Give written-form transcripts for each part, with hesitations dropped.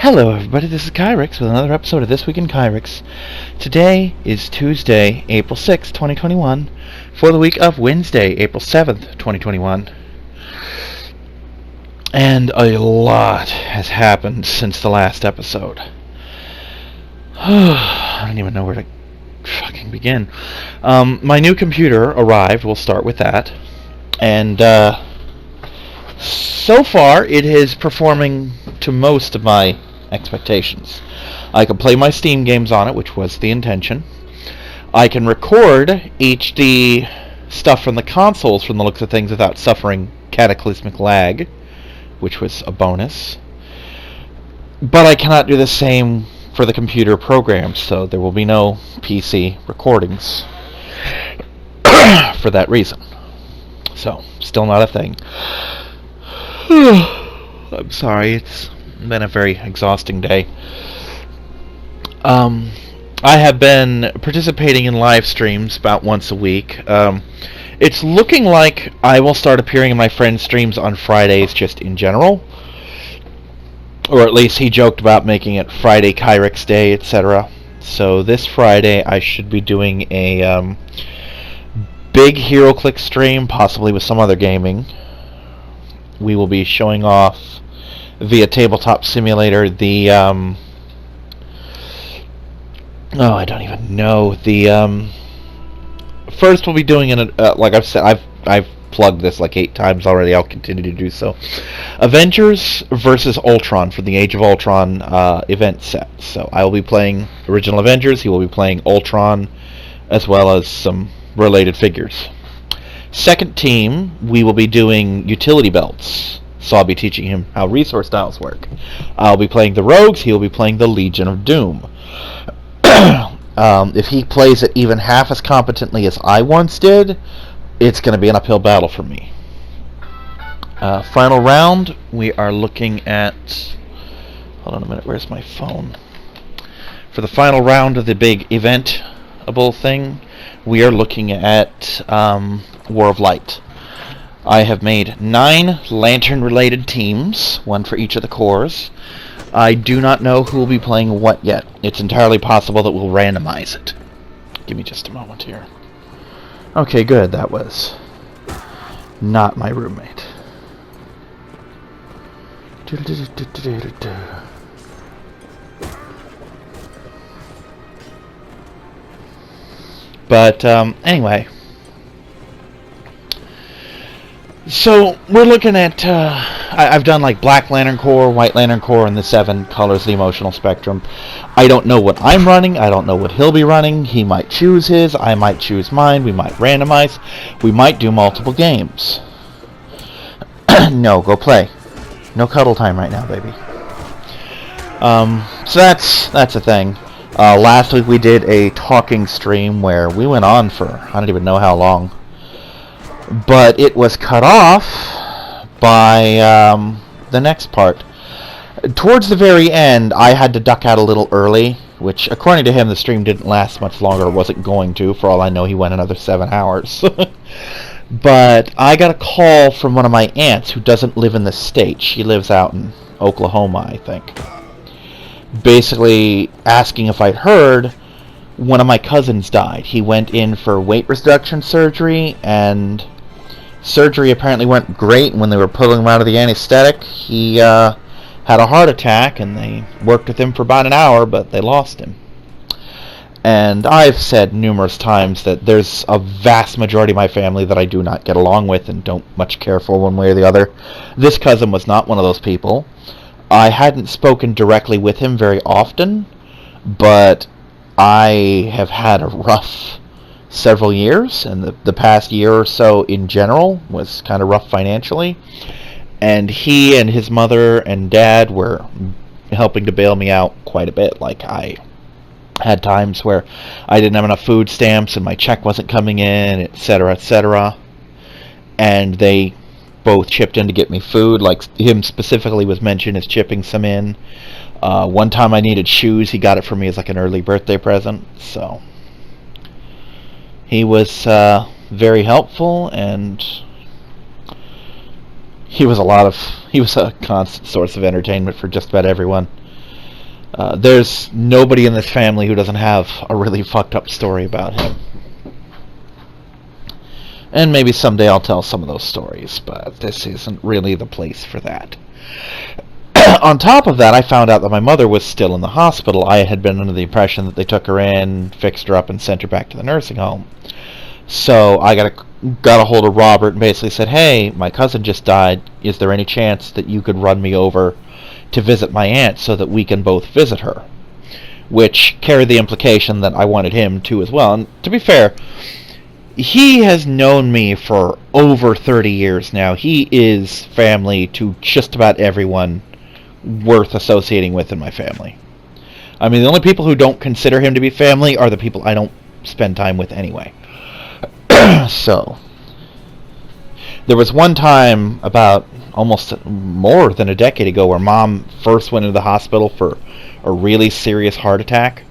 Hello everybody, this is Kyrix with another episode of This Week in Kyrix. Today is Tuesday, April 6th, 2021, for the week of Wednesday, April 7th, 2021. And a lot has happened since the last episode. I don't even know where to fucking begin. My new computer arrived, we'll start with that. And, so far, it is performing to most of my expectations. I can play my Steam games on it, which was the intention. I can record HD stuff from the consoles from the looks of things without suffering cataclysmic lag, which was a bonus. But I cannot do the same for the computer programs, so there will be no PC recordings for that reason. So, still not a thing. I'm sorry, it's been a very exhausting day. I have been participating in live streams about once a week. It's looking like I will start appearing in my friend's streams on Fridays just in general. Or at least he joked about making it Friday Kyrix Day, etc. So this Friday I should be doing a big HeroClix stream, possibly with some other gaming. We will be showing off via Tabletop Simulator the I don't even know. The first we'll be doing like I've said, I've plugged this like 8 times already. I'll continue to do so. Avengers versus Ultron for the Age of Ultron event set. So I will be playing original Avengers. He will be playing Ultron, as well as some related figures. Second team, we will be doing utility belts. So I'll be teaching him how resource tiles work. I'll be playing the Rogues, he will be playing the Legion of Doom. If he plays it even half as competently as I once did, it's going to be an uphill battle for me. Final round, we are looking at... Hold on a minute, where's my phone? For the final round of the big eventable thing, we are looking at War of Light. I have made 9 Lantern-related teams, one for each of the cores. I do not know who will be playing what yet. It's entirely possible that we'll randomize it. Give me just a moment here. Okay, good. That was not my roommate. But, anyway. So, we're looking at, I've done like Black Lantern Corps, White Lantern Corps, and the 7 colors of the emotional spectrum. I don't know what I'm running, I don't know what he'll be running. He might choose his, I might choose mine, we might randomize, we might do multiple games. No, go play. No cuddle time right now, baby. So that's a thing. Last week we did a talking stream where we went on for, I don't even know how long. But it was cut off by the next part. Towards the very end, I had to duck out a little early, which, according to him, the stream didn't last much longer, or wasn't going to. For all I know, he went another 7 hours. But I got a call from one of my aunts who doesn't live in the state. She lives out in Oklahoma, I think. Basically asking if I'd heard one of my cousins died. He went in for weight reduction surgery, and surgery apparently went great. When they were pulling him out of the anesthetic, he had a heart attack, and they worked with him for about an hour, but they lost him. And I've said numerous times that there's a vast majority of my family that I do not get along with and don't much care for one way or the other. This cousin was not one of those people. I hadn't spoken directly with him very often, but I have had a rough several years, and the past year or so in general was kind of rough financially. And he and his mother and dad were helping to bail me out quite a bit. Like, I had times where I didn't have enough food stamps and my check wasn't coming in, etc., etc. And they both chipped in to get me food. Like, him specifically was mentioned as chipping some in. One time I needed shoes, he got it for me as like an early birthday present. So he was very helpful, and he was a constant source of entertainment for just about everyone. There's nobody in this family who doesn't have a really fucked up story about him. And maybe someday I'll tell some of those stories, but this isn't really the place for that. On top of that, I found out that my mother was still in the hospital. I had been under the impression that they took her in, fixed her up, and sent her back to the nursing home. So I got a hold of Robert and basically said, hey, my cousin just died. Is there any chance that you could run me over to visit my aunt so that we can both visit her? Which carried the implication that I wanted him to as well. And to be fair, he has known me for over 30 years now. He is family to just about everyone worth associating with in my family. I mean, the only people who don't consider him to be family are the people I don't spend time with anyway. So, there was one time about almost more than a decade ago where Mom first went into the hospital for a really serious heart attack.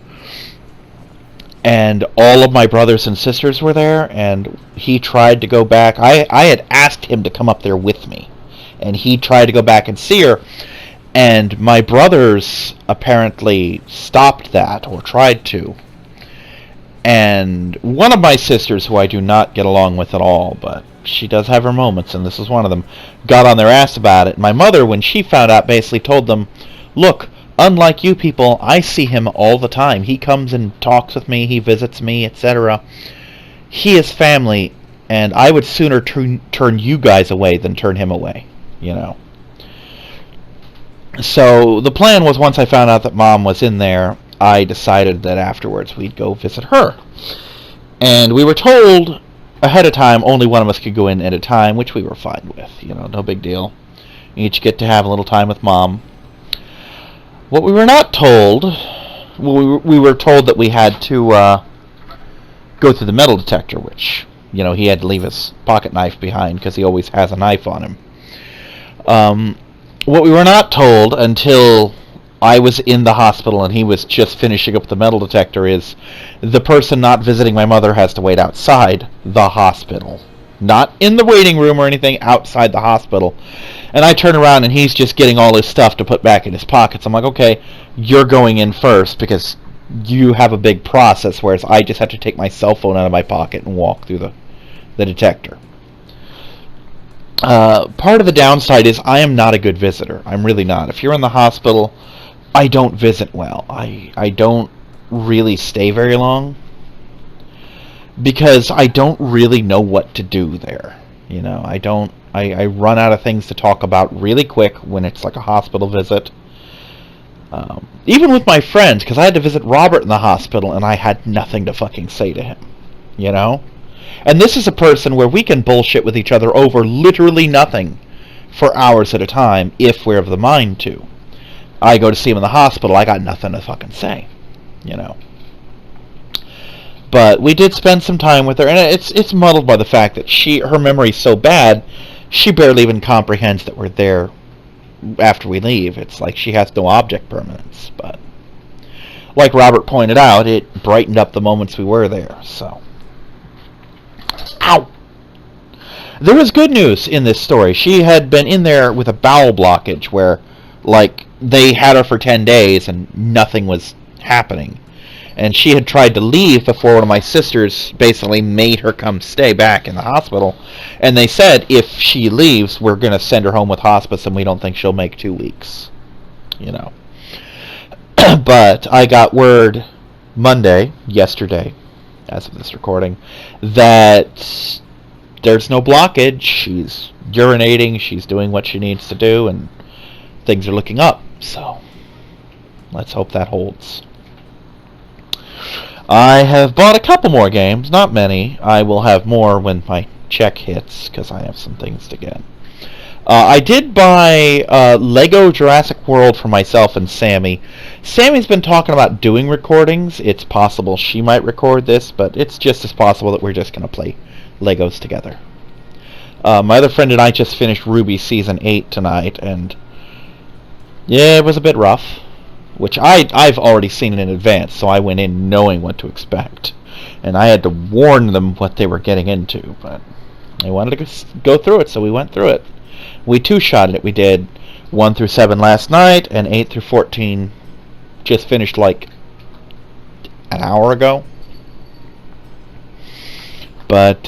And all of my brothers and sisters were there, and he tried to go back. I had asked him to come up there with me, and he tried to go back and see her, and my brothers apparently stopped that, or tried to. And one of my sisters, who I do not get along with at all, but she does have her moments, and this is one of them, got on their ass about it. My mother, when she found out, basically told them, look, unlike you people, I see him all the time. He comes and talks with me, he visits me, etc. He is family, and I would sooner turn you guys away than turn him away, you know. So the plan was, once I found out that Mom was in there, I decided that afterwards we'd go visit her. And we were told ahead of time only one of us could go in at a time, which we were fine with, you know, no big deal. Each get to have a little time with Mom. What we were not told, we were told that we had to go through the metal detector, which, you know, he had to leave his pocket knife behind because he always has a knife on him. What we were not told until I was in the hospital and he was just finishing up the metal detector is the person not visiting my mother has to wait outside the hospital. Not in the waiting room or anything, outside the hospital. And I turn around and he's just getting all his stuff to put back in his pockets. I'm like, okay, you're going in first because you have a big process, whereas I just have to take my cell phone out of my pocket and walk through the detector. Part of the downside is I am not a good visitor. I'm really not. If you're in the hospital, I don't visit well. I don't really stay very long because I don't really know what to do there. You know, I run out of things to talk about really quick when it's like a hospital visit. Even with my friends, because I had to visit Robert in the hospital and I had nothing to fucking say to him. You know? And this is a person where we can bullshit with each other over literally nothing for hours at a time if we're of the mind to. I go to see him in the hospital, I got nothing to fucking say. You know? But we did spend some time with her, and it's muddled by the fact that her memory's so bad, she barely even comprehends that we're there after we leave. It's like she has no object permanence. But like Robert pointed out, it brightened up the moments we were there. So, ow! There was good news in this story. She had been in there with a bowel blockage where, like, they had her for 10 days and nothing was happening. And she had tried to leave before one of my sisters basically made her come stay back in the hospital. And they said, if she leaves, we're going to send her home with hospice and we don't think she'll make 2 weeks. You know. But I got word Monday, yesterday, as of this recording, that there's no blockage. She's urinating, she's doing what she needs to do, and things are looking up. So, let's hope that holds. I have bought a couple more games, not many. I will have more when my check hits, because I have some things to get. I did buy Lego Jurassic World for myself and Sammy. Sammy's been talking about doing recordings. It's possible she might record this, but it's just as possible that we're just going to play Legos together. My other friend and I just finished Ruby Season 8 tonight, and yeah, it was a bit rough. Which I've already seen it in advance, so I went in knowing what to expect. And I had to warn them what they were getting into, but they wanted to go through it, so we went through it. We two-shotted it. We did 1 through 7 last night, and 8 through 14 just finished like an hour ago. But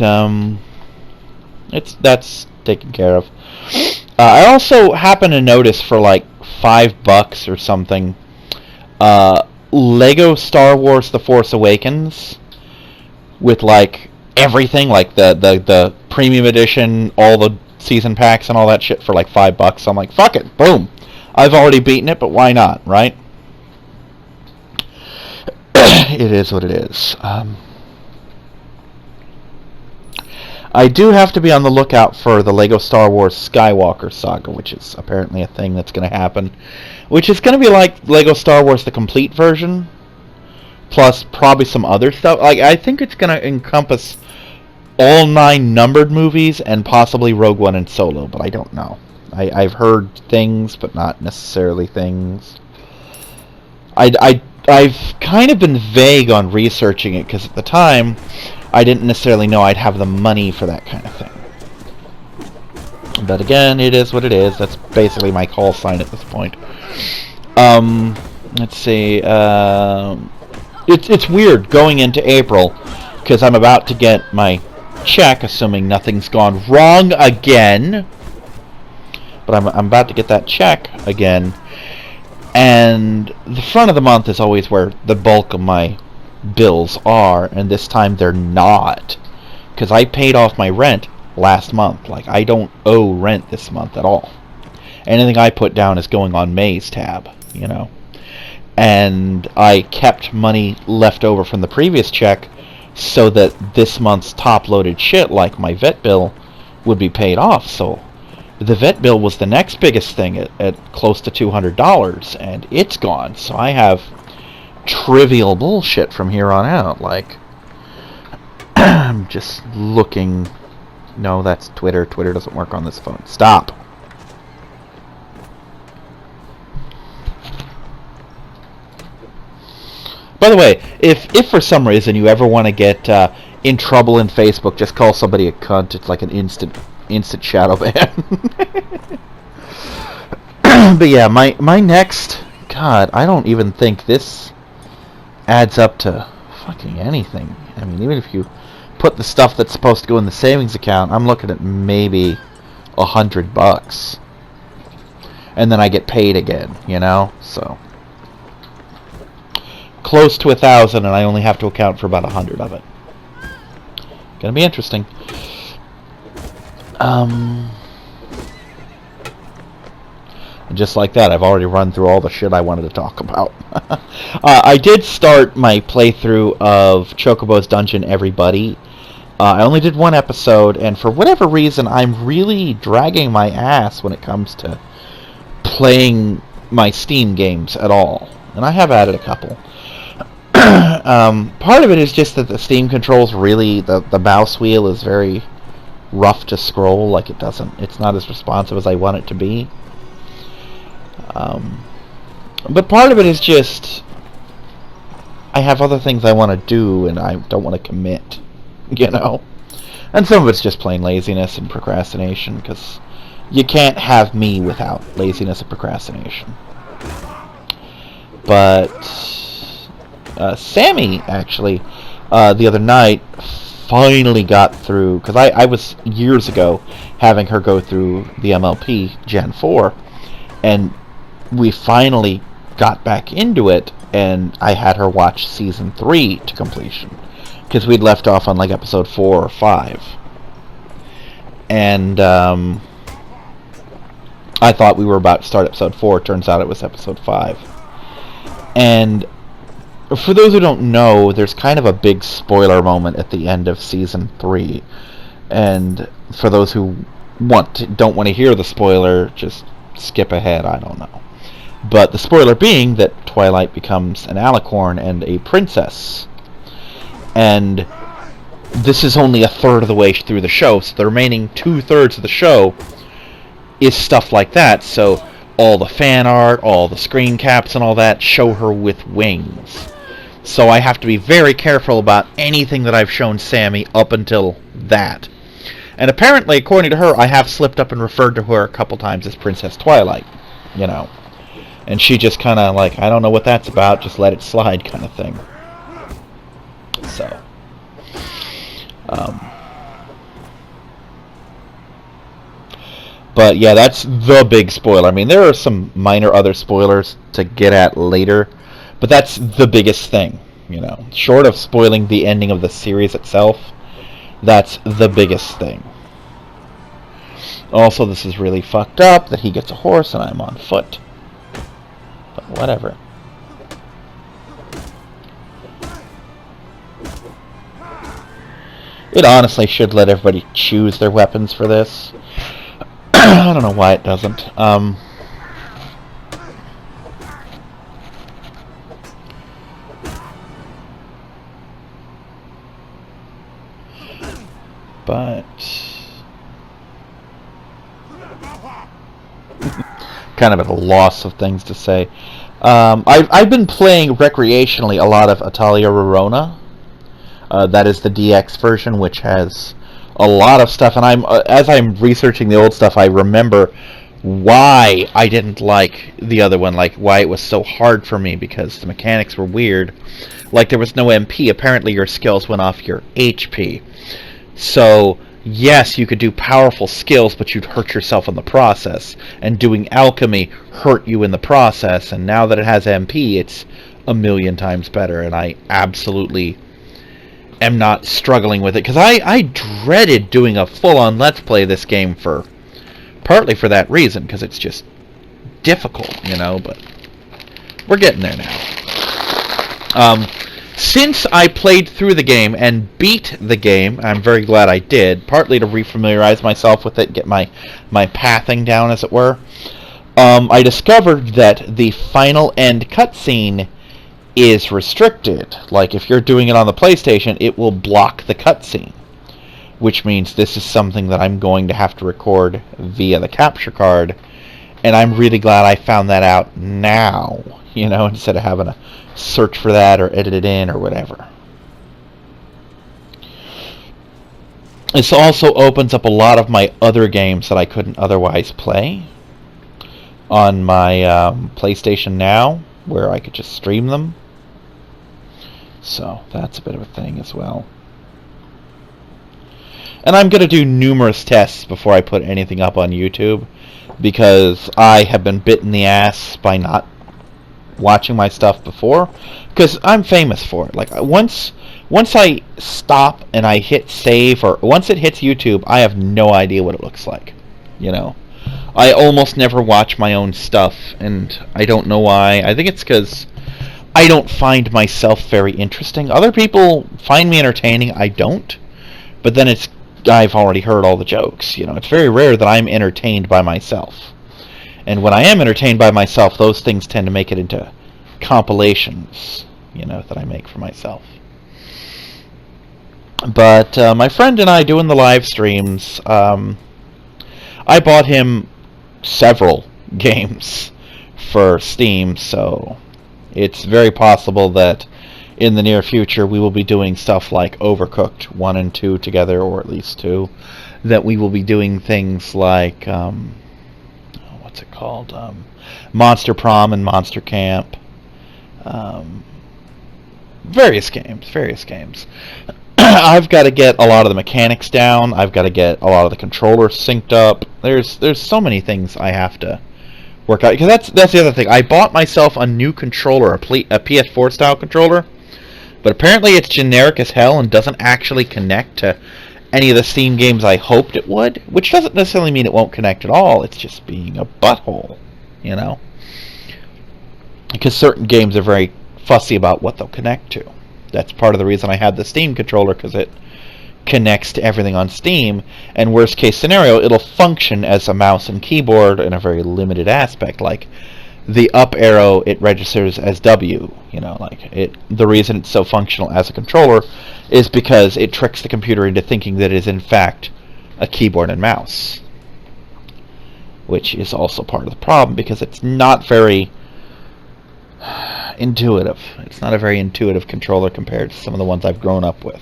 that's taken care of. I also happen to notice for like $5 or something, Lego Star Wars: The Force Awakens with like everything, like the premium edition, all the season packs and all that shit for like $5. I'm like, fuck it, boom. I've already beaten it, but why not, right? It is what it is. I do have to be on the lookout for the Lego Star Wars Skywalker Saga, which is apparently a thing that's going to happen. Which is going to be like Lego Star Wars the complete version, plus probably some other stuff. Like, I think it's going to encompass all 9 numbered movies and possibly Rogue One and Solo, but I don't know. I've heard things, but not necessarily things. I've kind of been vague on researching it, because at the time, I didn't necessarily know I'd have the money for that kind of thing. But again, it is what it is. That's basically my call sign at this point. Let's see. It's weird going into April, because I'm about to get my check, assuming nothing's gone wrong again. But I'm about to get that check again. And the front of the month is always where the bulk of my bills are, and this time they're not, because I paid off my rent last month. Like, I don't owe rent this month at all. Anything I put down is going on May's tab, you know. And I kept money left over from the previous check so that this month's top-loaded shit, like my vet bill, would be paid off. So the vet bill was the next biggest thing at close to $200, and it's gone. So I have trivial bullshit from here on out. Like, I'm just looking. No, that's Twitter. Twitter doesn't work on this phone. Stop. By the way, if for some reason you ever want to get in trouble in Facebook, just call somebody a cunt. It's like an instant shadow ban. But yeah, my next... God, I don't even think this adds up to fucking anything. I mean, even if you put the stuff that's supposed to go in the savings account, I'm looking at maybe $100. And then I get paid again, you know? So close to 1,000, and I only have to account for about 100 of it. Gonna be interesting. Just like that, I've already run through all the shit I wanted to talk about. I did start my playthrough of Chocobo's Dungeon Everybody. I only did 1 episode, and for whatever reason, I'm really dragging my ass when it comes to playing my Steam games at all. And I have added a couple. Part of it is just that the Steam controls really, the mouse wheel is very rough to scroll. Like, it's not as responsive as I want it to be. But part of it is just I have other things I want to do and I don't want to commit, you know? And some of it's just plain laziness and procrastination, because you can't have me without laziness and procrastination. But Sammy, actually, the other night finally got through, because I was years ago having her go through the MLP Gen 4, and we finally got back into it, and I had her watch Season 3 to completion, because we'd left off on like Episode 4 or 5. And I thought we were about to start Episode 4. Turns out it was Episode 5. And for those who don't know, there's kind of a big spoiler moment at the end of Season 3. And for those who don't want to hear the spoiler, just skip ahead, I don't know. But the spoiler being that Twilight becomes an alicorn and a princess. And this is only 1/3 of the way through the show, so the remaining 2/3 of the show is stuff like that. So all the fan art, all the screen caps and all that show her with wings. So I have to be very careful about anything that I've shown Sammy up until that. And apparently, according to her, I have slipped up and referred to her a couple times as Princess Twilight, you know. And she just kind of like, I don't know what that's about, just let it slide kind of thing. So, but yeah, that's the big spoiler. I mean, there are some minor other spoilers to get at later, but that's the biggest thing, you know. Short of spoiling the ending of the series itself, that's the biggest thing. Also, this is really fucked up that he gets a horse and I'm on foot. But whatever. It honestly should let everybody choose their weapons for this. I don't know why it doesn't. But kind of at a loss of things to say. I've been playing recreationally a lot of Italia Rorona. That is the DX version, which has a lot of stuff. And as I'm researching the old stuff, I remember why I didn't like the other one, like why it was so hard for me, because the mechanics were weird. Like there was no MP. Apparently your skills went off your HP. So yes, you could do powerful skills, but you'd hurt yourself in the process. And doing alchemy hurt you in the process. And now that it has MP, it's a million times better. And I absolutely am not struggling with it. Because I dreaded doing a full-on Let's Play this game partly for that reason. Because it's just difficult, you know. But we're getting there now. Since I played through the game and beat the game, I'm very glad I did, partly to refamiliarize myself with it, get my pathing down, as it were, I discovered that the final end cutscene is restricted. Like, if you're doing it on the PlayStation, it will block the cutscene, which means this is something that I'm going to have to record via the capture card, and I'm really glad I found that out now, you know, instead of having to search for that or edit it in or whatever. This also opens up a lot of my other games that I couldn't otherwise play on my PlayStation Now, where I could just stream them. So that's a bit of a thing as well. And I'm going to do numerous tests before I put anything up on YouTube, because I have been bit in the ass by not watching my stuff before, because I'm famous for it. Like, once I stop and I hit save, or once it hits YouTube, I have no idea what it looks like, you know. I almost never watch my own stuff, and I don't know why. I think it's because I don't find myself very interesting. Other people find me entertaining. I don't. But then I've already heard all the jokes, you know. It's very rare that I'm entertained by myself. And when I am entertained by myself, those things tend to make it into compilations, you know, that I make for myself. But my friend and I doing the live streams, I bought him several games for Steam, so it's very possible that in the near future we will be doing stuff like Overcooked 1 and 2 together, or at least 2. That we will be doing things like what's it called? Monster Prom and Monster Camp. Various games. I've got to get a lot of the mechanics down. I've got to get a lot of the controllers synced up. There's so many things I have to work out. Because that's the other thing. I bought myself a new controller, a PS4 style controller, but apparently it's generic as hell and doesn't actually connect to any of the Steam games I hoped it would, which doesn't necessarily mean it won't connect at all. It's just being a butthole, you know? Because certain games are very fussy about what they'll connect to. That's part of the reason I had the Steam controller, because it connects to everything on Steam, and worst case scenario, it'll function as a mouse and keyboard in a very limited aspect. Like, the up arrow, it registers as W, you know, like, the reason it's so functional as a controller is because it tricks the computer into thinking that it is in fact a keyboard and mouse, which is also part of the problem, because it's not very intuitive. It's not a very intuitive controller compared to some of the ones I've grown up with.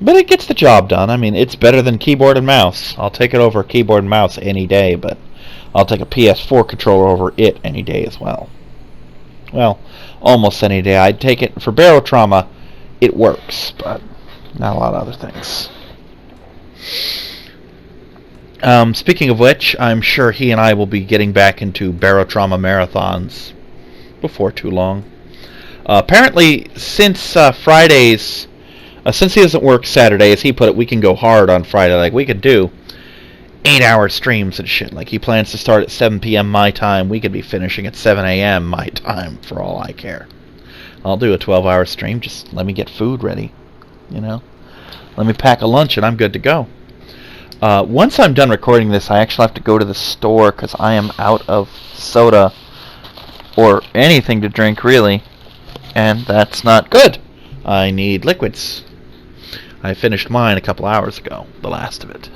But it gets the job done. I mean, it's better than keyboard and mouse. I'll take it over keyboard and mouse any day, but I'll take a PS4 controller over it any day as well. Well, almost any day. I'd take it for barrel trauma. It works, but not a lot of other things. Speaking of which, I'm sure he and I will be getting back into barrel trauma marathons before too long. Apparently, since Fridays, since he doesn't work Saturday, as he put it, we can go hard on Friday. Like, we could do 8-hour streams and shit. Like, he plans to start at 7 p.m. my time. We could be finishing at 7 a.m. my time, for all I care. I'll do a 12-hour stream. Just let me get food ready, you know? Let me pack a lunch and I'm good to go. Once I'm done recording this, I actually have to go to the store because I am out of soda or anything to drink, really. And that's not good. I need liquids. I finished mine a couple hours ago, the last of it.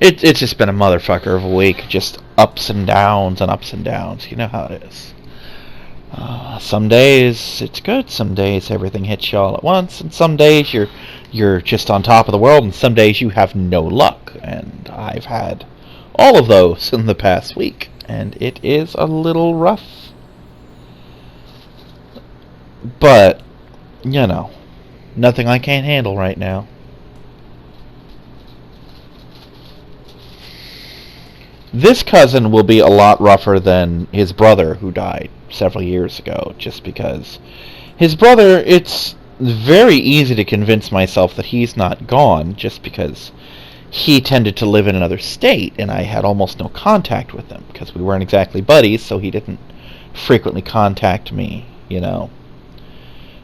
It's just been a motherfucker of a week. Just ups and downs and ups and downs. You know how it is. Some days it's good. Some days everything hits you all at once, and some days you're just on top of the world, and some days you have no luck. And I've had all of those in the past week, and it is a little rough. But you know, nothing I can't handle right now. This cousin will be a lot rougher than his brother, who died several years ago, just because his brother, it's very easy to convince myself that he's not gone, just because he tended to live in another state, and I had almost no contact with him, because we weren't exactly buddies, so he didn't frequently contact me, you know.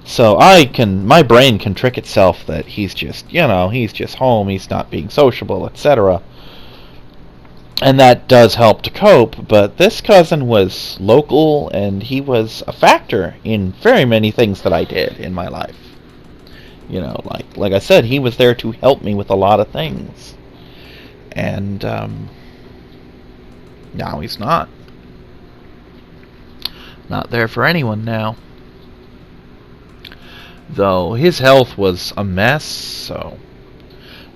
So my brain can trick itself that he's just, you know, he's just home, he's not being sociable, etc., and that does help to cope, but this cousin was local, and he was a factor in very many things that I did in my life. You know, like I said, he was there to help me with a lot of things. And now he's not. Not there for anyone now. Though his health was a mess, so...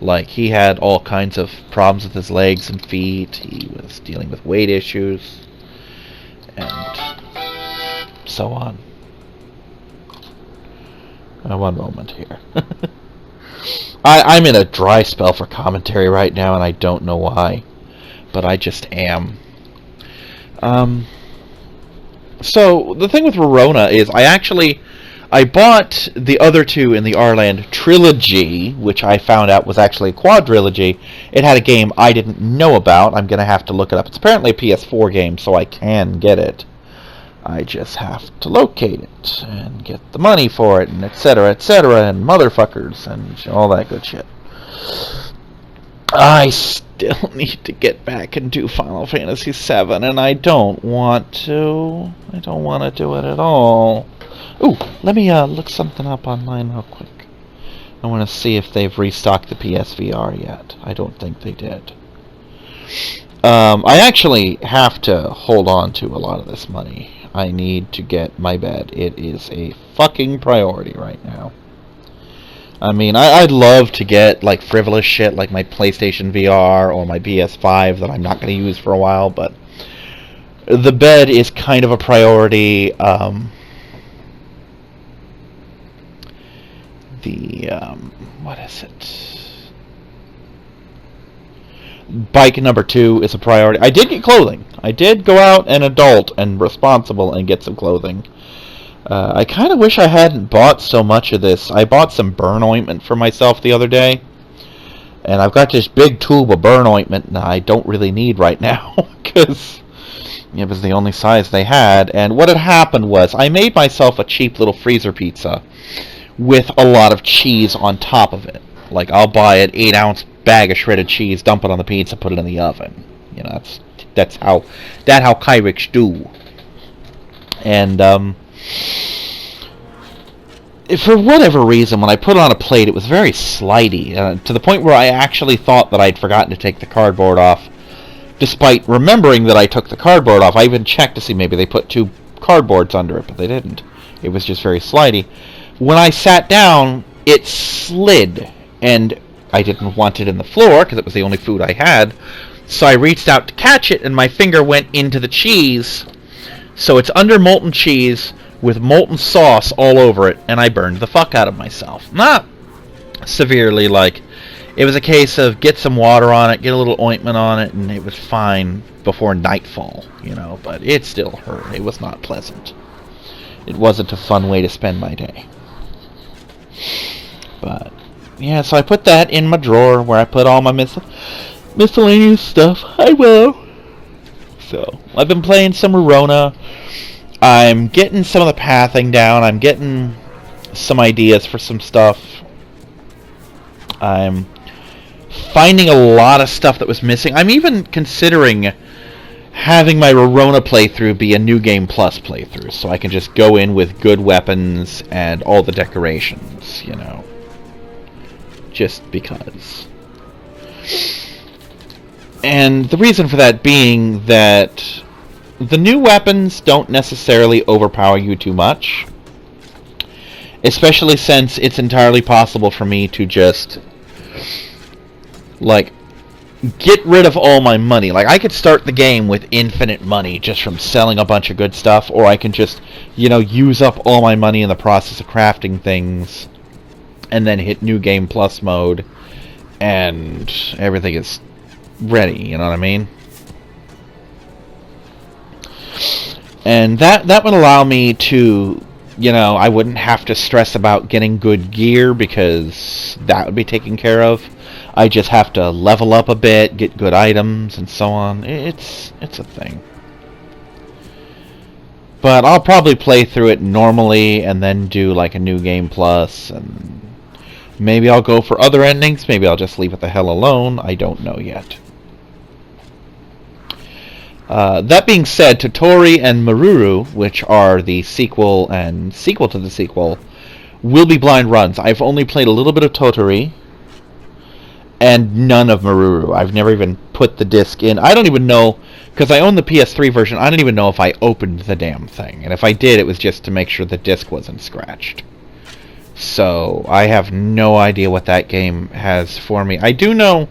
Like, he had all kinds of problems with his legs and feet. He was dealing with weight issues. And so on. One moment here. I'm in a dry spell for commentary right now, and I don't know why. But I just am. So, the thing with Rorona is I bought the other two in the Arland trilogy, which I found out was actually a quadrilogy. It had a game I didn't know about. I'm going to have to look it up. It's apparently a PS4 game, so I can get it. I just have to locate it and get the money for it, and etc., and motherfuckers, and all that good shit. I still need to get back and do Final Fantasy VII, and I don't want to. I don't want to do it at all. Ooh, let me look something up online real quick. I want to see if they've restocked the PSVR yet. I don't think they did. I actually have to hold on to a lot of this money. I need to get my bed. It is a fucking priority right now. I mean, I'd love to get, like, frivolous shit like my PlayStation VR or my PS5 that I'm not going to use for a while, but the bed is kind of a priority. What is it? Bike number 2 is a priority. I did get clothing. I did go out and adult and responsible and get some clothing. I kind of wish I hadn't bought so much of this. I bought some burn ointment for myself the other day. And I've got this big tube of burn ointment that I don't really need right now, because it was the only size they had. And what had happened was I made myself a cheap little freezer pizza with a lot of cheese on top of it. Like, I'll buy an 8-ounce bag of shredded cheese, dump it on the pizza, put it in the oven. You know, that's how Kyrix do. And for whatever reason, when I put it on a plate, it was very slidey, to the point where I actually thought that I'd forgotten to take the cardboard off. Despite remembering that I took the cardboard off, I even checked to see maybe they put 2 cardboards under it, but they didn't. It was just very slidey. When I sat down, it slid, and I didn't want it in the floor because it was the only food I had. So I reached out to catch it, and my finger went into the cheese. So it's under molten cheese with molten sauce all over it, and I burned the fuck out of myself. Not severely, like, it was a case of get some water on it, get a little ointment on it, and it was fine before nightfall, you know, but it still hurt. It was not pleasant. It wasn't a fun way to spend my day. But, yeah, so I put that in my drawer where I put all my miscellaneous stuff. I will. So, I've been playing some Arona. I'm getting some of the pathing down. I'm getting some ideas for some stuff. I'm finding a lot of stuff that was missing. I'm even considering having my Arona playthrough be a New Game Plus playthrough, so I can just go in with good weapons and all the decorations, you know. Just because. And the reason for that being that the new weapons don't necessarily overpower you too much. Especially since it's entirely possible for me to just, like, get rid of all my money. Like, I could start the game with infinite money just from selling a bunch of good stuff, or I can just, you know, use up all my money in the process of crafting things, and then hit New Game Plus mode, and everything is ready, you know what I mean? And that would allow me to, you know, I wouldn't have to stress about getting good gear, because that would be taken care of. I just have to level up a bit, get good items, and so on. It's a thing. But I'll probably play through it normally, and then do like a New Game Plus, and maybe I'll go for other endings, maybe I'll just leave it the hell alone. I don't know yet. That being said, Totori and Maruru, which are the sequel and sequel to the sequel, will be blind runs. I've only played a little bit of Totori, and none of Maruru. I've never even put the disc in. I don't even know, because I own the PS3 version, I don't even know if I opened the damn thing. And if I did, it was just to make sure the disc wasn't scratched. So, I have no idea what that game has for me. I do know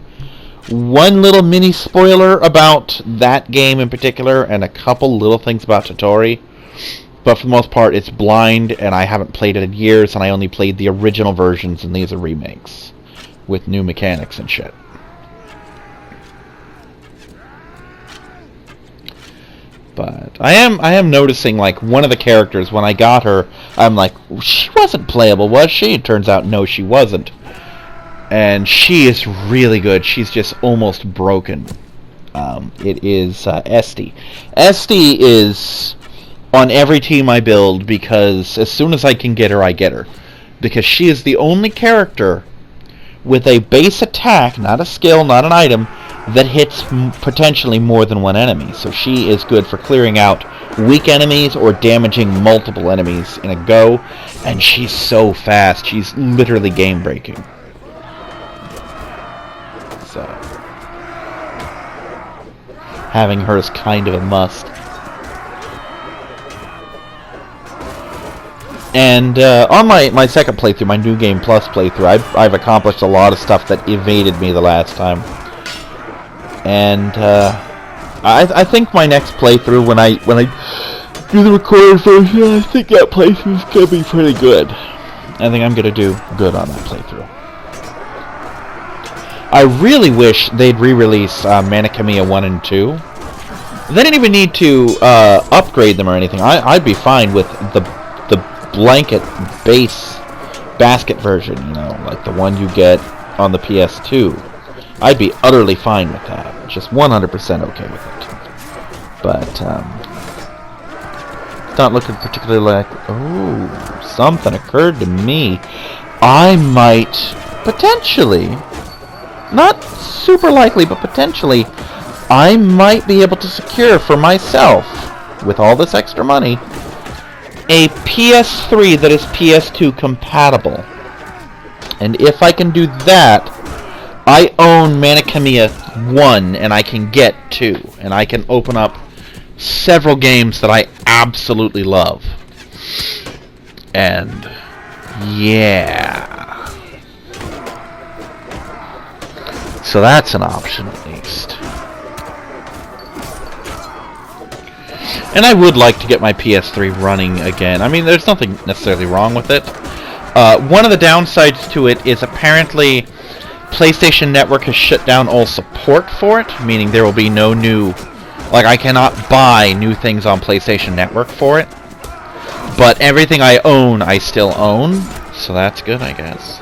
one little mini spoiler about that game in particular, and a couple little things about Totori. But for the most part, it's blind, and I haven't played it in years, and I only played the original versions, and these are remakes with new mechanics and shit. But I am noticing, like, one of the characters, when I got her, I'm like, she wasn't playable, was she? It turns out, no, she wasn't. And she is really good. She's just almost broken. It is Esty. Esty is on every team I build, because as soon as I can get her, I get her. Because she is the only character with a base attack, not a skill, not an item, that hits potentially more than one enemy. So she is good for clearing out weak enemies or damaging multiple enemies in a go. And she's so fast. She's literally game-breaking. So having her is kind of a must. And on my second playthrough, my New Game Plus playthrough, I've accomplished a lot of stuff that evaded me the last time. And I think my next playthrough, when I do the recorded version, I think that playthrough's gonna be pretty good. I think I'm gonna do good on that playthrough. I really wish they'd re-release Manakamiya 1 and 2. They didn't even need to upgrade them or anything. I'd be fine with the blanket base basket version, you know, like the one you get on the PS2. I'd be utterly fine with that. Just 100% okay with it. But, it's not looking particularly like... Oh, something occurred to me. I might, potentially, not super likely, but potentially, I might be able to secure for myself, with all this extra money, a PS3 that is PS2 compatible. And if I can do that, I own Manakamiya 1, and I can get 2. And I can open up several games that I absolutely love. And, yeah. So that's an option at least. And I would like to get my PS3 running again. I mean, there's nothing necessarily wrong with it. One of the downsides to it is apparently PlayStation Network has shut down all support for it, meaning there will be no new... Like, I cannot buy new things on PlayStation Network for it. But everything I own, I still own. So that's good, I guess.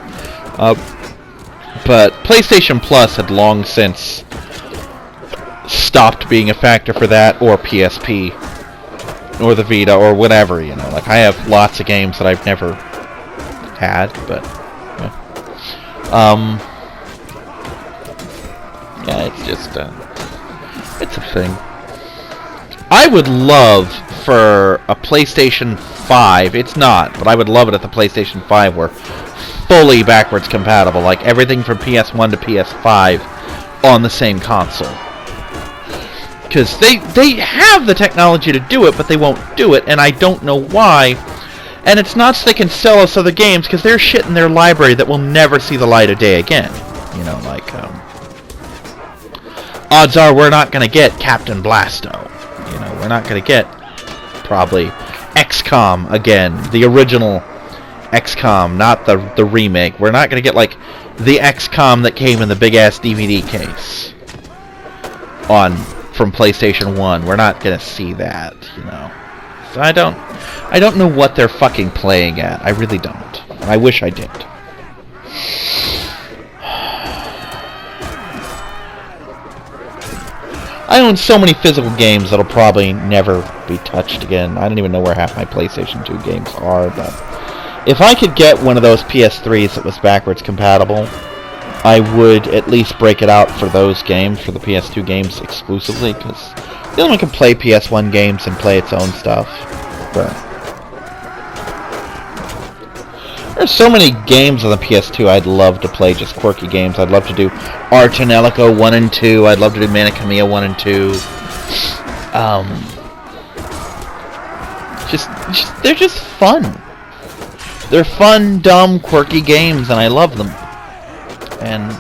But PlayStation Plus had long since stopped being a factor for that, or PSP, or the Vita, or whatever, you know. Like, I have lots of games that I've never had, but... Yeah, it's just, it's a thing. I would love for a PlayStation 5, it's not, but I would love it if the PlayStation 5 were fully backwards compatible, like everything from PS1 to PS5 on the same console. Because they have the technology to do it, but they won't do it, and I don't know why. And it's not so they can sell us other games, because there's shit in their library that will never see the light of day again. You know, like, odds are we're not going to get Captain Blasto. You know, we're not going to get, probably, XCOM again. The original XCOM, not the remake. We're not going to get, like, the XCOM that came in the big-ass DVD case from PlayStation 1. We're not going to see that, you know. So I don't know what they're fucking playing at. I really don't. I wish I did. I own so many physical games that'll probably never be touched again. I don't even know where half my PlayStation 2 games are, but if I could get one of those PS3s that was backwards compatible, I would at least break it out for those games, for the PS2 games exclusively, because the other one can play PS1 games and play its own stuff. But there's so many games on the PS2 I'd love to play, just quirky games. I'd love to do Arch and Ellico 1 and 2. I'd love to do Manicomiya 1 and 2. They're just fun. They're fun, dumb, quirky games, and I love them. And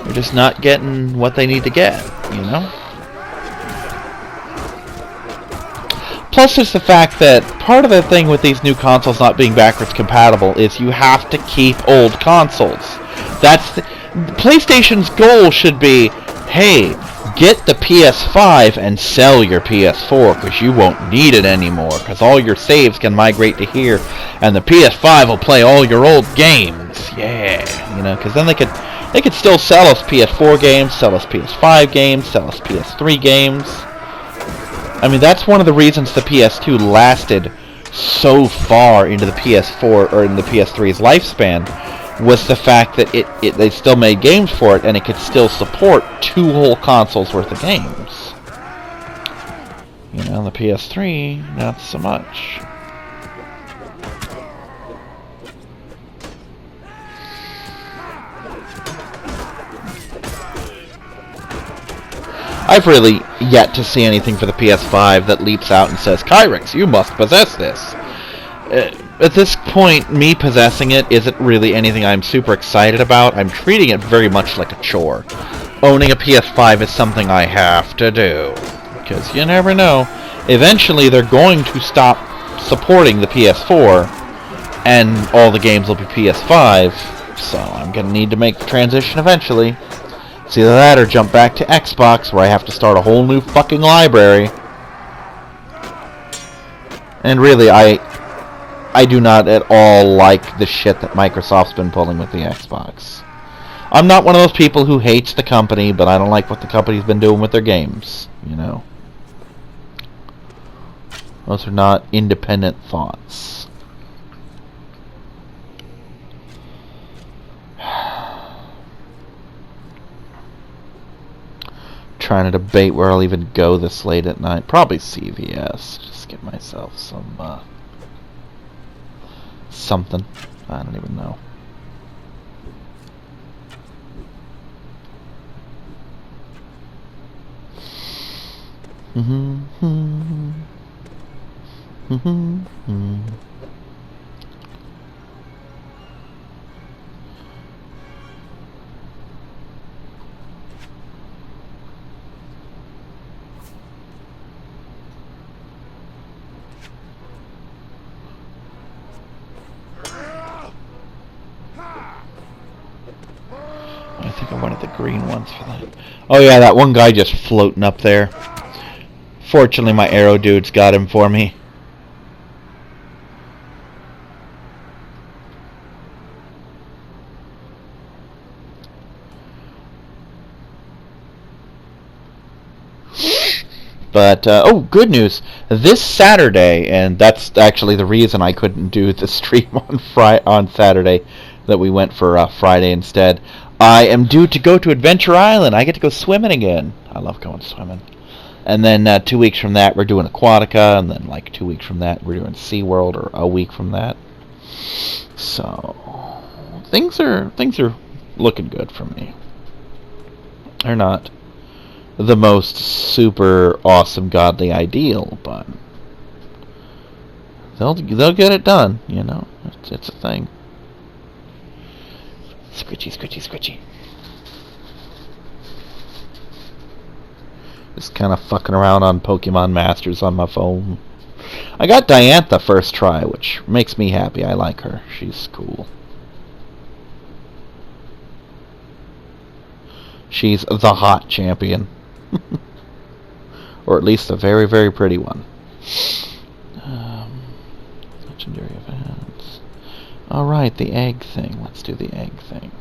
they're just not getting what they need to get, you know? Plus, there's the fact that part of the thing with these new consoles not being backwards compatible is you have to keep old consoles. PlayStation's goal should be, hey, get the PS5 and sell your PS4, because you won't need it anymore, because all your saves can migrate to here, and the PS5 will play all your old games. Yeah, you know, because then they could still sell us PS4 games, sell us PS5 games, sell us PS3 games. I mean, that's one of the reasons the PS2 lasted so far into the PS4 or in the PS3's lifespan, was the fact that they still made games for it, and it could still support 2 whole consoles worth of games. You know, the PS3, not so much. I've really yet to see anything for the PS5 that leaps out and says, Kyrix, you must possess this. At this point, me possessing it isn't really anything I'm super excited about. I'm treating it very much like a chore. Owning a PS5 is something I have to do. Because you never know. Eventually, they're going to stop supporting the PS4, and all the games will be PS5. So I'm going to need to make the transition eventually. It's either that or jump back to Xbox, where I have to start a whole new fucking library. And really, I do not at all like the shit that Microsoft's been pulling with the Xbox. I'm not one of those people who hates the company, but I don't like what the company's been doing with their games, you know. Those are not independent thoughts. Trying to debate where I'll even go this late at night. Probably CVS. Just get myself some, something. I don't even know. I think I wanted the green ones for that. Oh yeah, that one guy just floating up there. Fortunately, my arrow dudes got him for me. But, oh, good news. This Saturday, and that's actually the reason I couldn't do the stream on Saturday, that we went for Friday instead. I am due to go to Adventure Island. I get to go swimming again. I love going swimming. And then 2 weeks from that, we're doing Aquatica, and then like 2 weeks from that, we're doing SeaWorld, or a week from that. So, things are looking good for me. They're not the most super awesome godly ideal, but they'll get it done, you know. It's a thing. Squitchy, squitchy, squitchy. Just kind of fucking around on Pokemon Masters on my phone. I got Diantha first try, which makes me happy. I like her. She's cool. She's the hot champion. Or at least a very, very pretty one. Legendary events. Alright, the egg thing. Let's do the egg thing.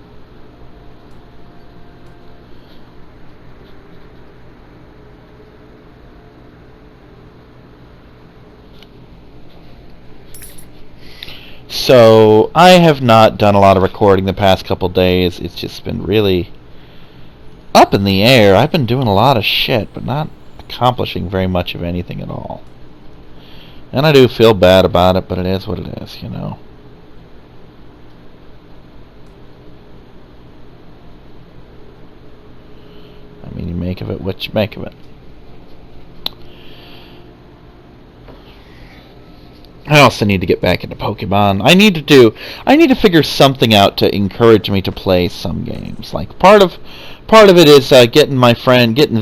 So, I have not done a lot of recording the past couple days. It's just been really up in the air. I've been doing a lot of shit, but not accomplishing very much of anything at all. And I do feel bad about it, but it is what it is, you know. I mean, you make of it what you make of it. I also need to get back into Pokemon. I need to figure something out to encourage me to play some games. Like part of it is getting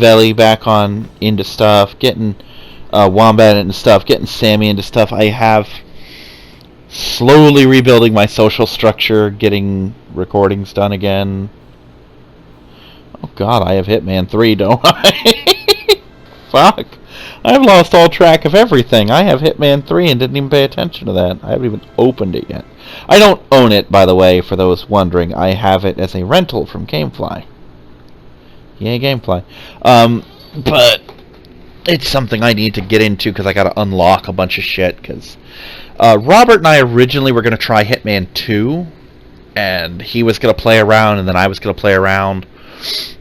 Veli back on into stuff, getting Wombat into stuff, getting Sammy into stuff. I have slowly rebuilding my social structure, getting recordings done again. Oh God, I have Hitman 3, don't I? Fuck. I've lost all track of everything. I have Hitman 3 and didn't even pay attention to that. I haven't even opened it yet. I don't own it, by the way, for those wondering. I have it as a rental from Gamefly. Yay, Gamefly. But it's something I need to get into because I got to unlock a bunch of shit. Because Robert and I originally were going to try Hitman 2, and he was going to play around, and then I was going to play around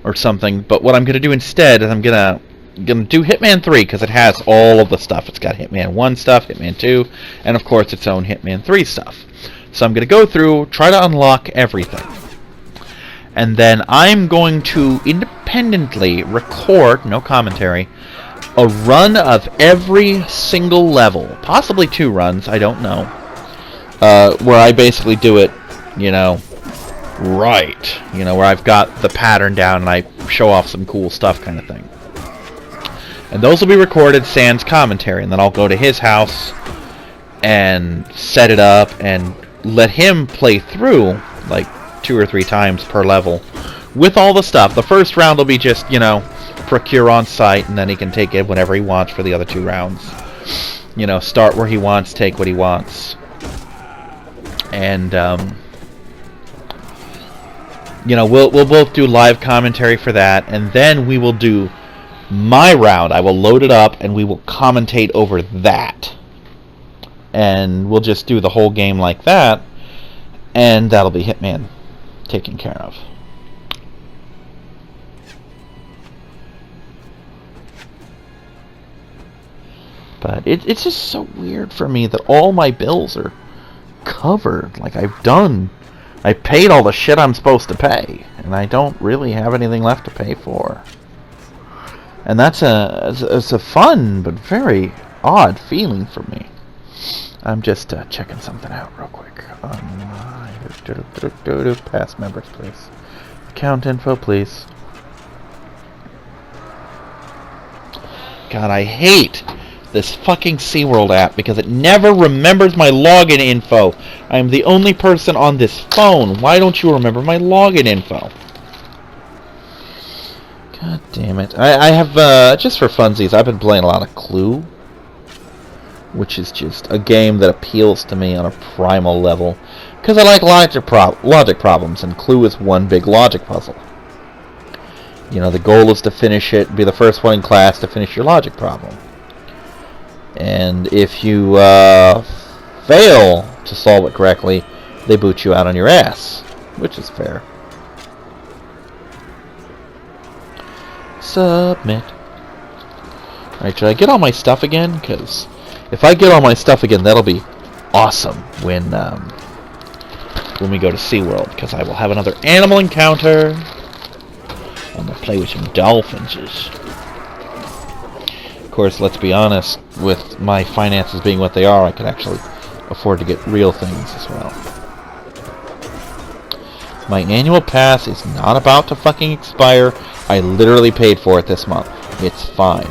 or something. But what I'm going to do instead is I'm going to do Hitman 3 because it has all of the stuff. It's got Hitman 1 stuff, Hitman 2, and of course its own Hitman 3 stuff. So I'm going to go through, try to unlock everything. And then I'm going to independently record, no commentary, a run of every single level. Possibly 2 runs, I don't know. Where I basically do it, you know, right. You know, where I've got the pattern down and I show off some cool stuff kind of thing. And those will be recorded sans commentary, and then I'll go to his house and set it up and let him play through like 2 or 3 times per level with all the stuff. The first round will be just, you know, procure on site, and then he can take it whenever he wants for the other 2 rounds. You know, start where he wants, take what he wants. And you know, we'll both do live commentary for that, and then we will do my round. I will load it up and we will commentate over that, and we'll just do the whole game like that, and that'll be Hitman taken care of. But it's just so weird for me that all my bills are covered. Like I paid all the shit I'm supposed to pay, and I don't really have anything left to pay for. And that's a fun but very odd feeling for me. I'm just checking something out real quick. Past members, please. Account info, please. God, I hate this fucking SeaWorld app because it never remembers my login info. I am the only person on this phone. Why don't you remember my login info? God damn it. I have, just for funsies, I've been playing a lot of Clue, which is just a game that appeals to me on a primal level, because I like logic problems, and Clue is one big logic puzzle. You know, the goal is to finish it, be the first one in class to finish your logic problem. And if you fail to solve it correctly, they boot you out on your ass, which is fair. Submit. Alright, should I get all my stuff again? Because if I get all my stuff again, that'll be awesome when we go to SeaWorld, because I will have another animal encounter. I'm going to play with some dolphins. Of course, let's be honest, with my finances being what they are, I can actually afford to get real things as well. My annual pass is not about to fucking expire. I literally paid for it this month. It's fine.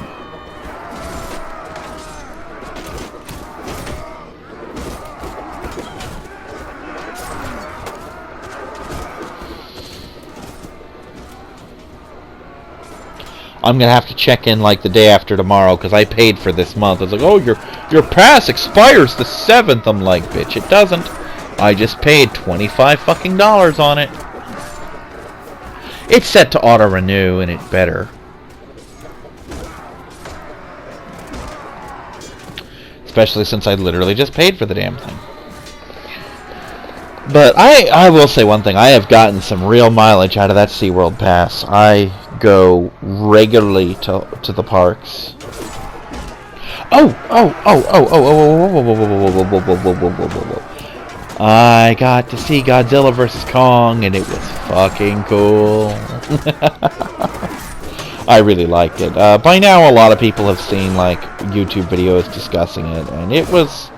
I'm gonna have to check in like the day after tomorrow because I paid for this month. It's like, oh, your pass expires the 7th. I'm like, bitch, it doesn't. I just paid $25 fucking on it. It's set to auto renew, and it better. Especially since I literally just paid for the damn thing. But I will say one thing. I have gotten some real mileage out of that SeaWorld pass. I go regularly to the parks. I got to see Godzilla vs. Kong, and it was fucking cool. I really liked it. By now, a lot of people have seen like YouTube videos discussing it, and it was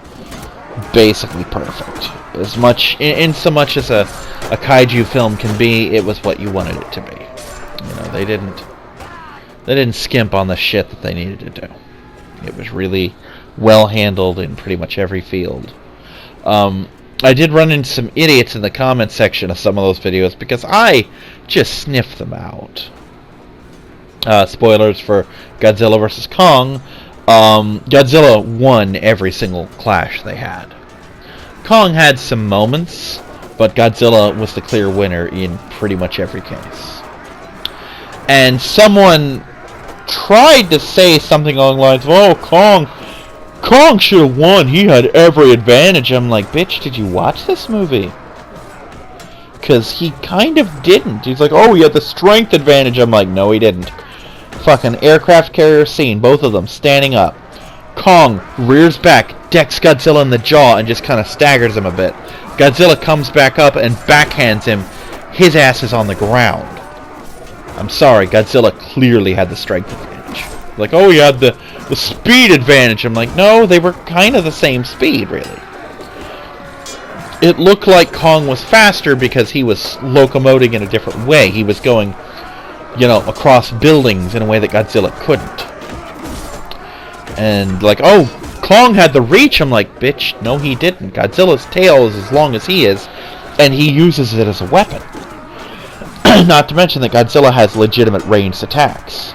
basically perfect. As much, in so much as a kaiju film can be, it was what you wanted it to be. You know, they didn't skimp on the shit that they needed to do. It was really well handled in pretty much every field. I did run into some idiots in the comment section of some of those videos because I just sniffed them out. Spoilers for Godzilla vs. Kong. Godzilla won every single clash they had. Kong had some moments, but Godzilla was the clear winner in pretty much every case. And someone tried to say something along the lines of, oh, Kong should have won. He had every advantage. I'm like, bitch, did you watch this movie? Because he kind of didn't. He's like, oh, he had the strength advantage. I'm like, no, he didn't. Fucking aircraft carrier scene, both of them standing up. Kong rears back, decks Godzilla in the jaw, and just kind of staggers him a bit. Godzilla comes back up and backhands him. His ass is on the ground. I'm sorry, Godzilla clearly had the strength advantage. Like, oh, he had the speed advantage. I'm like, no, they were kind of the same speed, really. It looked like Kong was faster because he was locomoting in a different way. He was going, you know, across buildings in a way that Godzilla couldn't. And like, oh, Kong had the reach. I'm like, bitch, no, he didn't. Godzilla's tail is as long as he is, and he uses it as a weapon. Not to mention that Godzilla has legitimate ranged attacks.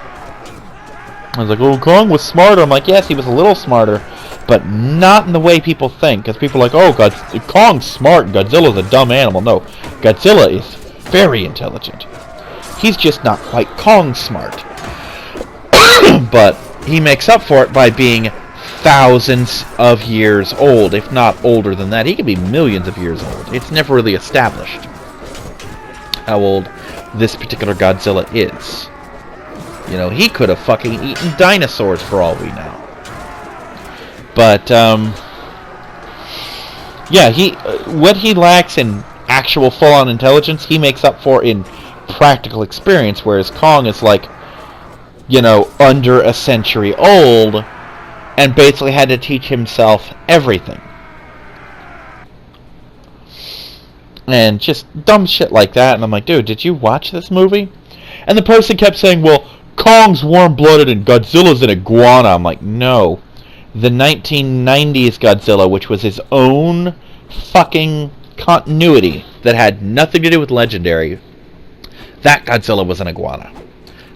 I was like, oh, Kong was smarter. I'm like, yes, he was a little smarter, but not in the way people think. Because people are like, oh, Kong's smart, Godzilla's a dumb animal. No, Godzilla is very intelligent. He's just not quite Kong smart. But he makes up for it by being thousands of years old, if not older than that. He could be millions of years old. It's never really established how old this particular Godzilla is. You know, he could have fucking eaten dinosaurs for all we know. But, yeah, what he lacks in actual full-on intelligence, he makes up for in practical experience, whereas Kong is like, you know, under a century old, and basically had to teach himself everything. And just dumb shit like that, and I'm like, dude, did you watch this movie? And the person kept saying, well, Kong's warm-blooded and Godzilla's an iguana. I'm like, no. The 1990s Godzilla, which was his own fucking continuity that had nothing to do with Legendary, that Godzilla was an iguana.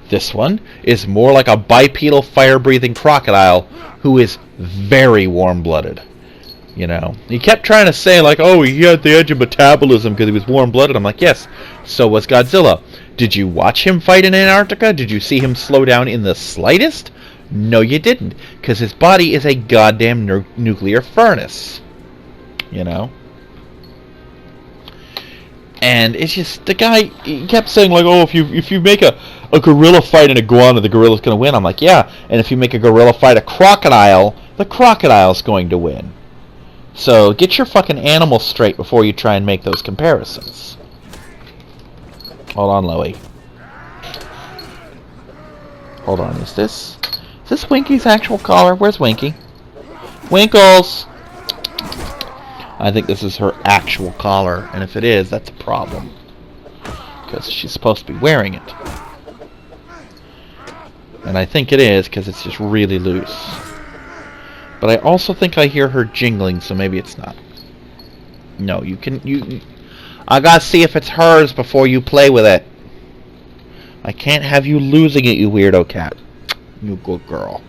This one is more like a bipedal fire-breathing crocodile who is very warm-blooded. You know, he kept trying to say, like, oh, he had the edge of metabolism because he was warm-blooded. I'm like, yes, so was Godzilla. Did you watch him fight in Antarctica? Did you see him slow down in the slightest? No, you didn't, because his body is a goddamn nuclear furnace. You know? And it's just, the guy, he kept saying, like, oh, if you make a gorilla fight an iguana, the gorilla's going to win. I'm like, yeah, and if you make a gorilla fight a crocodile, the crocodile's going to win. So get your fucking animals straight before you try and make those comparisons. Hold on, Loey. Hold on, is this Winky's actual collar? Where's Winky? Winkles! I think this is her actual collar, and if it is, that's a problem. Because she's supposed to be wearing it. And I think it is, because it's just really loose. But I also think I hear her jingling, so maybe it's not. No, I gotta see if it's hers before you play with it. I can't have you losing it, you weirdo cat. You good girl.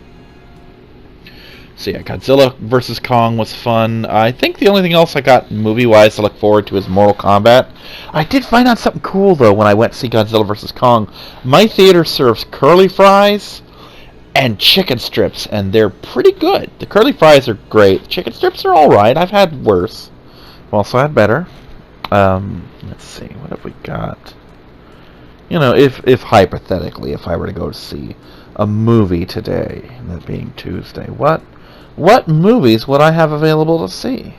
So yeah, Godzilla vs. Kong was fun. I think the only thing else I got movie-wise to look forward to is Mortal Kombat. I did find out something cool, though, when I went to see Godzilla vs. Kong. My theater serves curly fries and chicken strips, and they're pretty good. The curly fries are great. The chicken strips are alright. I've had worse. I've also had better. Let's see. What have we got? You know, if hypothetically, if I were to go to see a movie today, that being Tuesday, what movies would I have available to see?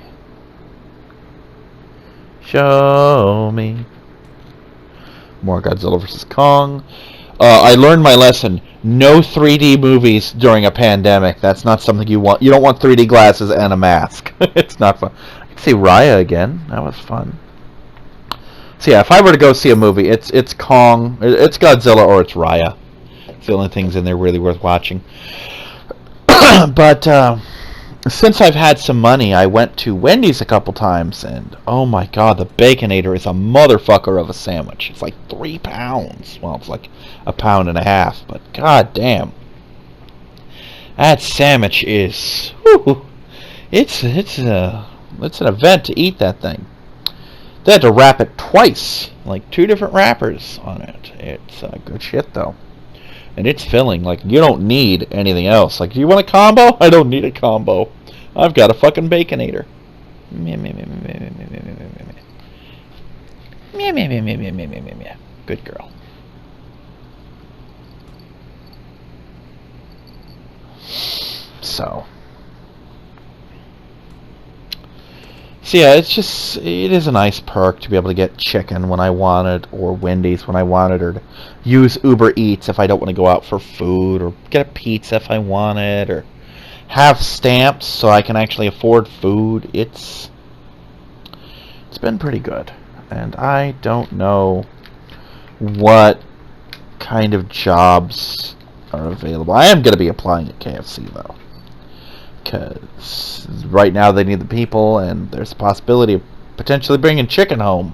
Show me. More Godzilla vs. Kong. I learned my lesson. No 3D movies during a pandemic. That's not something you want. You don't want 3D glasses and a mask. It's not fun. I can see Raya again. That was fun. So yeah, if I were to go see a movie, it's Kong, it's Godzilla, or it's Raya. It's the only things in there really worth watching. But since I've had some money, I went to Wendy's a couple times, and oh my god, the Baconator is a motherfucker of a sandwich. It's like 3 pounds. Well, it's like 1.5 pounds, but god damn, that sandwich is, whew, it's an event to eat that thing. They had to wrap it twice, like 2 different wrappers on it. It's good shit though. And it's filling. Like, you don't need anything else. Like, do you want a combo? I don't need a combo. I've got a fucking Baconator. Good girl. So yeah, it is a nice perk to be able to get chicken when I want it, or Wendy's when I want it, or to use Uber Eats if I don't want to go out for food, or get a pizza if I want it, or have stamps so I can actually afford food. It's been pretty good. And I don't know what kind of jobs are available. I am going to be applying at KFC, though. Because right now they need the people, and there's a possibility of potentially bringing chicken home.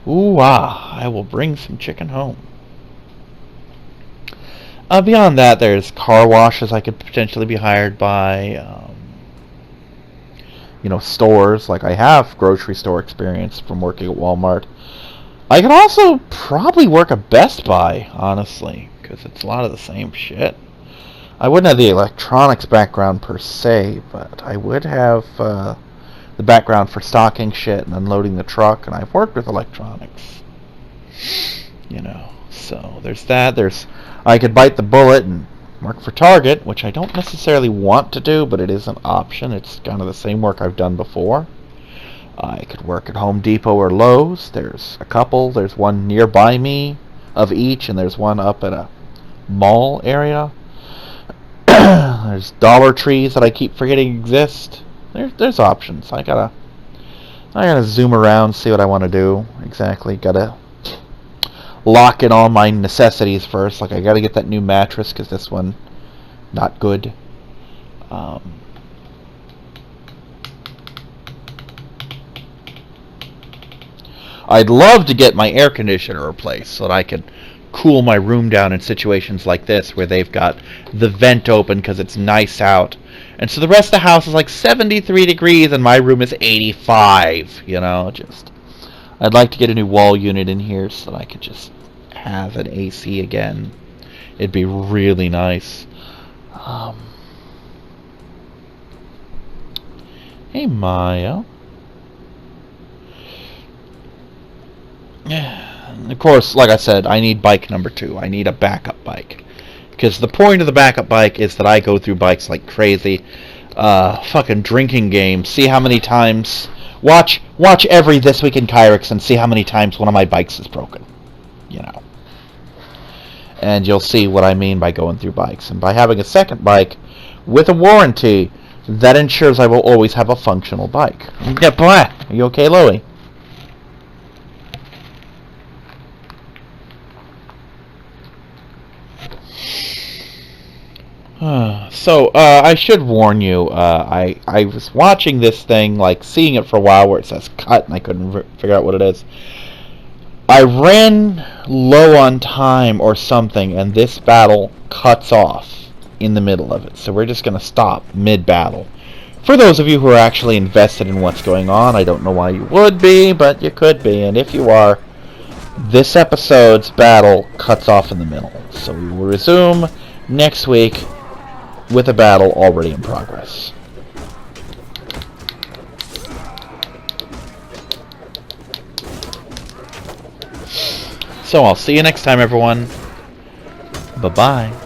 Ooh, I will bring some chicken home. Beyond that, there's car washes I could potentially be hired by. Stores. Like, I have grocery store experience from working at Walmart. I could also probably work at Best Buy, honestly, because it's a lot of the same shit. I wouldn't have the electronics background per se, but I would have the background for stocking shit and unloading the truck, and I've worked with electronics. So there's that. I could bite the bullet and work for Target, which I don't necessarily want to do, but it is an option. It's kind of the same work I've done before. I could work at Home Depot or Lowe's. There's a couple. There's one nearby me of each, and there's one up at a mall area. There's Dollar Trees that I keep forgetting exist. There's options. I gotta zoom around, see what I want to do exactly. Gotta lock in all my necessities first. Like, I gotta get that new mattress because this one not good. I'd love to get my air conditioner replaced so that I could cool my room down in situations like this where they've got the vent open because it's nice out. And so the rest of the house is like 73 degrees and my room is 85, you know, just... I'd like to get a new wall unit in here so that I could just have an AC again. It'd be really nice. Hey, Maya. Of course, like I said, I need bike number 2. I need a backup bike. Because the point of the backup bike is that I go through bikes like crazy. Fucking drinking game. See how many times... Watch every This Week in Kyrix and see how many times one of my bikes is broken. You know. And you'll see what I mean by going through bikes. And by having a second bike with a warranty, that ensures I will always have a functional bike. Yeah, boy. Are you okay, Louie? So, I should warn you, I was watching this thing, like, seeing it for a while where it says cut, and I couldn't figure out what it is. I ran low on time or something, and this battle cuts off in the middle of it. So we're just going to stop mid-battle. For those of you who are actually invested in what's going on, I don't know why you would be, but you could be, and if you are, this episode's battle cuts off in the middle. So we will resume next week with a battle already in progress. So I'll see you next time, everyone. Bye-bye.